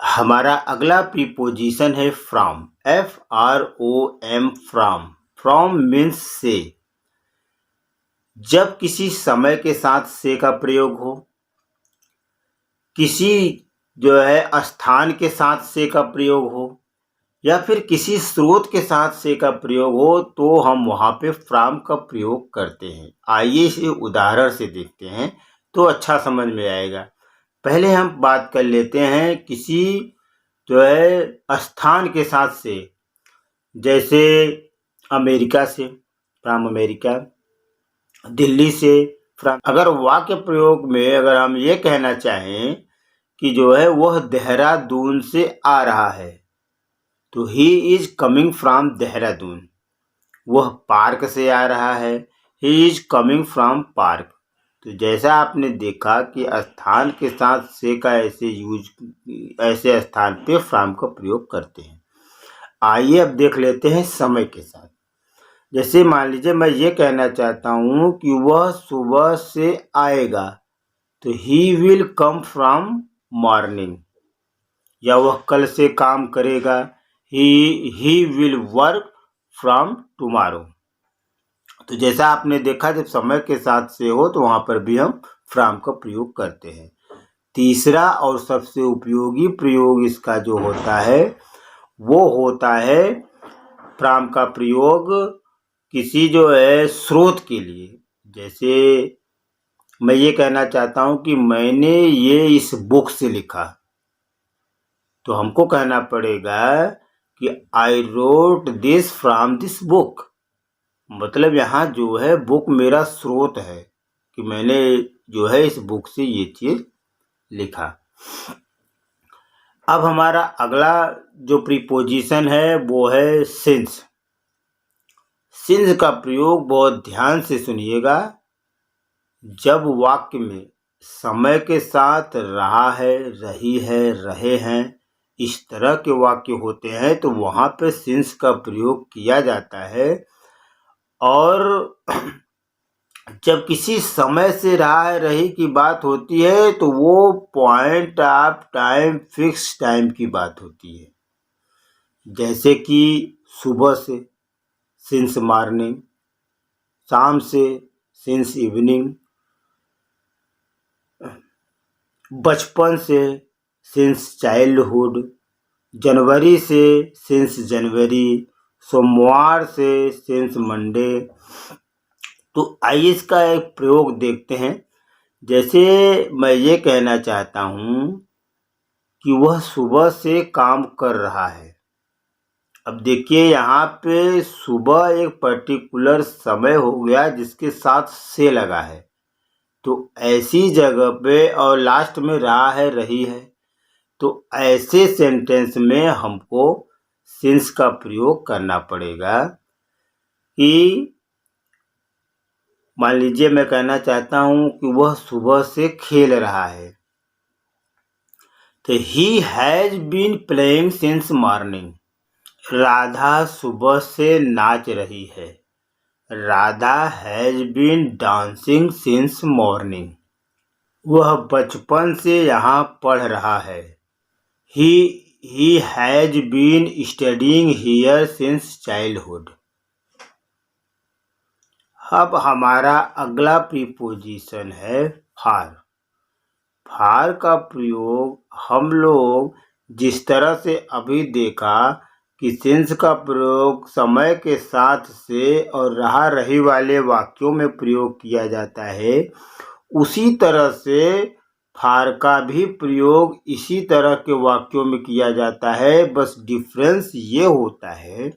हमारा अगला प्रीपोजिशन है from. FROM from. From means से। जब किसी समय के साथ से का प्रयोग हो, किसी जो है स्थान के साथ से का प्रयोग हो, या फिर किसी स्रोत के साथ से का प्रयोग हो, तो हम वहाँ पे फ्रॉम का प्रयोग करते हैं। आइए इसे उदाहरण से देखते हैं तो अच्छा समझ में आएगा। पहले हम बात कर लेते हैं किसी जो है स्थान के साथ से, जैसे अमेरिका से, फ्रॉम अमेरिका, दिल्ली से, फ्रॉम। अगर वाक्य प्रयोग में अगर हम ये कहना चाहें कि जो है वह देहरादून से आ रहा है, तो he is coming from Dehradun. वह पार्क से आ रहा है, he is coming from park. तो जैसा आपने देखा कि स्थान के साथ से का ऐसे स्थान पे फ्रॉम का प्रयोग करते हैं। आइए अब देख लेते हैं समय के साथ। जैसे मान लीजिए मैं ये कहना चाहता हूँ कि वह सुबह से आएगा, तो he will come from morning. या वह कल से काम करेगा, he will work from tomorrow. तो जैसा आपने देखा जब समय के साथ से हो तो वहाँ पर भी हम फ्रॉम का प्रयोग करते हैं। तीसरा और सबसे उपयोगी प्रयोग इसका जो होता है वो होता है फ्रॉम का प्रयोग किसी जो है स्रोत के लिए। जैसे मैं ये कहना चाहता हूँ कि मैंने ये इस बुक से लिखा, तो हमको कहना पड़ेगा कि I wrote this from this book. मतलब यहाँ जो है बुक मेरा स्रोत है कि मैंने जो है इस बुक से ये चीज़ लिखा। अब हमारा अगला जो प्रीपोजिशन है वो है सिंस। सिंस का प्रयोग बहुत ध्यान से सुनिएगा। जब वाक्य में समय के साथ रहा है, रही है, रहे हैं, इस तरह के वाक्य होते हैं तो वहाँ पे सिंस का प्रयोग किया जाता है। और जब किसी समय से रहा है, रही की बात होती है तो वो point of time, fix time की बात होती है। जैसे कि सुबह से, सिंस मॉर्निंग, शाम से, सिंस इवनिंग, बचपन से, सिंस चाइल्डहुड, जनवरी से, सिंस जनवरी, सोमवार से, सिंस मंडे। तो आइए इसका एक प्रयोग देखते हैं। जैसे मैं ये कहना चाहता हूँ कि वह सुबह से काम कर रहा है। अब देखिए यहाँ पे सुबह एक पर्टिकुलर समय हो गया जिसके साथ से लगा है, तो ऐसी जगह पे और लास्ट में रहा है, रही है, तो ऐसे सेंटेंस में हमको सिंस का प्रयोग करना पड़ेगा। कि मान लीजिए मैं कहना चाहता हूँ कि वह सुबह से खेल रहा है, तो he has been playing since morning. Radha सुबह से नाच रही है, Radha has been dancing since morning. वह बचपन से यहाँ पढ़ रहा है, he has been studying here since childhood. अब हमारा अगला प्रीपोजिशन है फॉर। फॉर का प्रयोग हम लोग जिस तरह से अभी देखा कि सिंस का प्रयोग समय के साथ से और रहा रही वाले वाक्यों में प्रयोग किया जाता है, उसी तरह से फॉर का भी प्रयोग इसी तरह के वाक्यों में किया जाता है। बस डिफरेंस ये होता है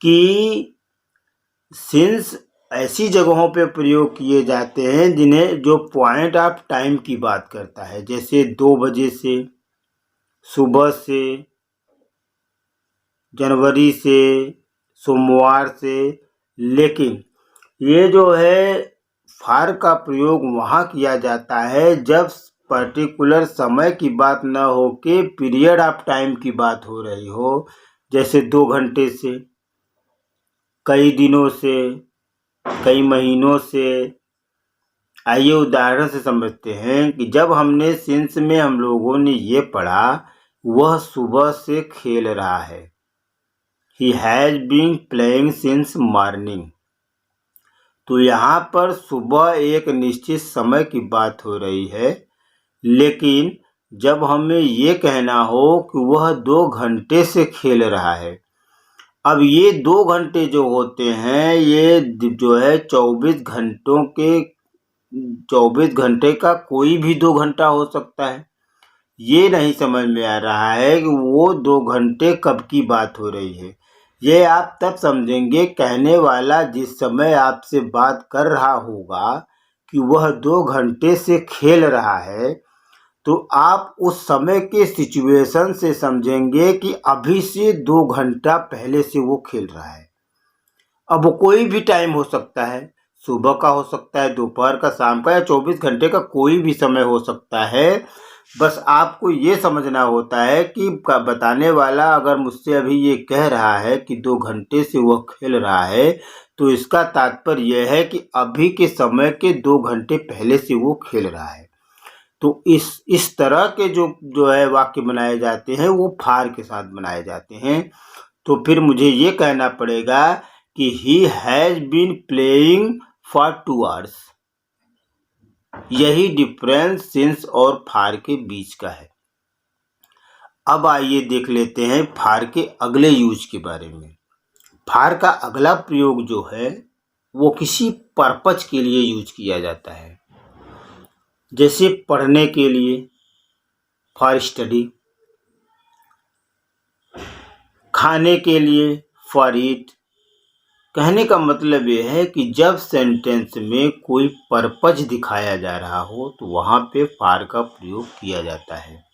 कि सिंस ऐसी जगहों पे प्रयोग किए जाते हैं जिन्हें जो पॉइंट ऑफ टाइम की बात करता है, जैसे 2 बजे से, सुबह से, जनवरी से, सोमवार से। लेकिन ये जो है फॉर का प्रयोग वहाँ किया जाता है जब पर्टिकुलर समय की बात न हो के पीरियड ऑफ टाइम की बात हो रही हो, जैसे 2 घंटे से, कई दिनों से, कई महीनों से, आइए उदाहरण से समझते हैं कि जब हमने सिंस में हम लोगों ने ये पढ़ा, वह सुबह से खेल रहा है। He has been playing since morning। तो यहाँ पर सुबह एक निश्चित समय की बात हो रही है, लेकिन जब हमें ये कहना हो कि वह 2 घंटे से खेल रहा है, अब ये 2 घंटे जो होते हैं, ये जो है 24 घंटे का कोई भी 2 घंटा हो सकता है। ये नहीं समझ में आ रहा है कि वो 2 घंटे कब की बात हो रही है। ये आप तब समझेंगे, कहने वाला जिस समय आपसे बात कर रहा होगा कि वह 2 घंटे से खेल रहा है, तो आप उस समय के सिचुएशन से समझेंगे कि अभी से 2 घंटा पहले से वो खेल रहा है। अब वो कोई भी टाइम हो सकता है, सुबह का हो सकता है, दोपहर का, शाम का, या 24 घंटे का कोई भी समय हो सकता है। बस आपको ये समझना होता है कि बताने वाला अगर मुझसे अभी ये कह रहा है कि 2 घंटे से वह खेल रहा है, तो इसका तात्पर्य यह है कि अभी के समय के 2 घंटे पहले से वो खेल रहा है। तो इस तरह के जो है वाक्य बनाए जाते हैं, वो फार के साथ बनाए जाते हैं। तो फिर मुझे ये कहना पड़ेगा कि he has been playing for 2 hours. यही डिफरेंस सिंस और फार के बीच का है। अब आइए देख लेते हैं फार के अगले यूज के बारे में। फार का अगला प्रयोग जो है, वो किसी पर्पज के लिए यूज किया जाता है, जैसे पढ़ने के लिए, फॉर स्टडी, खाने के लिए, फॉर ईट। कहने का मतलब ये है कि जब सेंटेंस में कोई पर्पज दिखाया जा रहा हो, तो वहाँ पे फार का प्रयोग किया जाता है।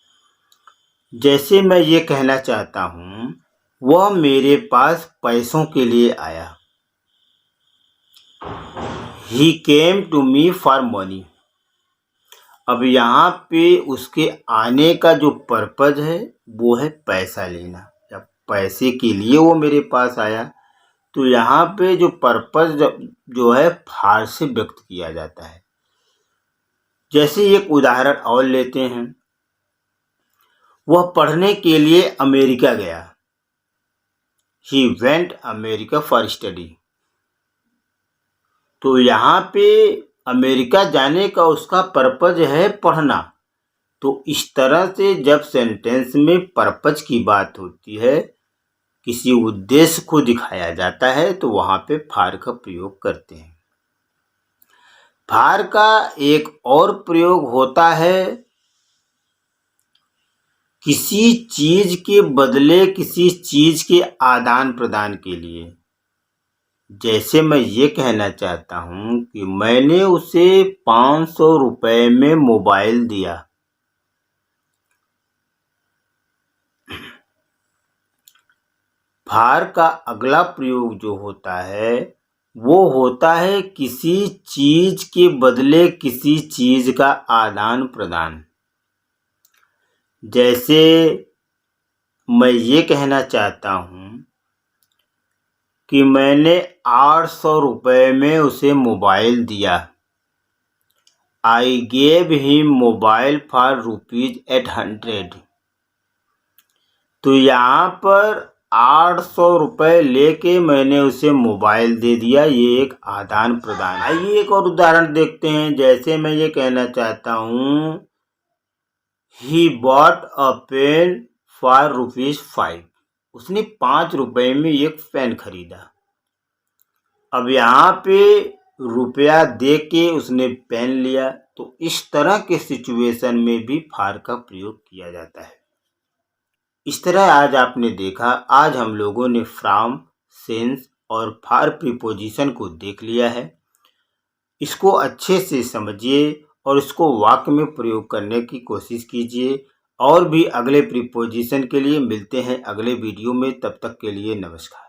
जैसे मैं ये कहना चाहता हूँ, वह मेरे पास पैसों के लिए आया। He came to me for money। अब यहाँ पे उसके आने का जो पर्पज है, वो है पैसा लेना, या पैसे के लिए वो मेरे पास आया। तो यहाँ पे जो पर्पज जो है फार से व्यक्त किया जाता है। जैसे एक उदाहरण और लेते हैं, वह पढ़ने के लिए अमेरिका गया। He went America for study। तो यहाँ पे अमेरिका जाने का उसका पर्पज है पढ़ना। तो इस तरह से जब सेंटेंस में पर्पज की बात होती है, किसी उद्देश्य को दिखाया जाता है, तो वहाँ पे फार का प्रयोग करते हैं। फार का एक और प्रयोग होता है किसी चीज के बदले किसी चीज के आदान प्रदान के लिए। जैसे मैं ये कहना चाहता हूँ कि मैंने उसे 500 रुपए में मोबाइल दिया। फार का अगला प्रयोग जो होता है, वो होता है किसी चीज के बदले किसी चीज का आदान प्रदान। जैसे मैं ये कहना चाहता हूँ कि मैंने 800 रुपए में उसे मोबाइल दिया। I gave him mobile for ₹800। तो यहाँ पर 800 रुपए लेके मैंने उसे मोबाइल दे दिया, ये एक आदान प्रदान। आइए एक और उदाहरण देखते हैं। जैसे मैं ये कहना चाहता हूँ, he bought a pen for ₹5। उसने 5 रुपए में एक पेन खरीदा। अब यहाँ पे रुपया दे के उसने पेन लिया। तो इस तरह के सिचुएशन में भी फार का प्रयोग किया जाता है। इस तरह आज आपने देखा, आज हम लोगों ने फ्रॉम, सिंस और फार प्रीपोजिशन को देख लिया है। इसको अच्छे से समझिए और इसको वाक्य में प्रयोग करने की कोशिश कीजिए। और भी अगले प्रीपोजिशन के लिए मिलते हैं अगले वीडियो में। तब तक के लिए नमस्कार।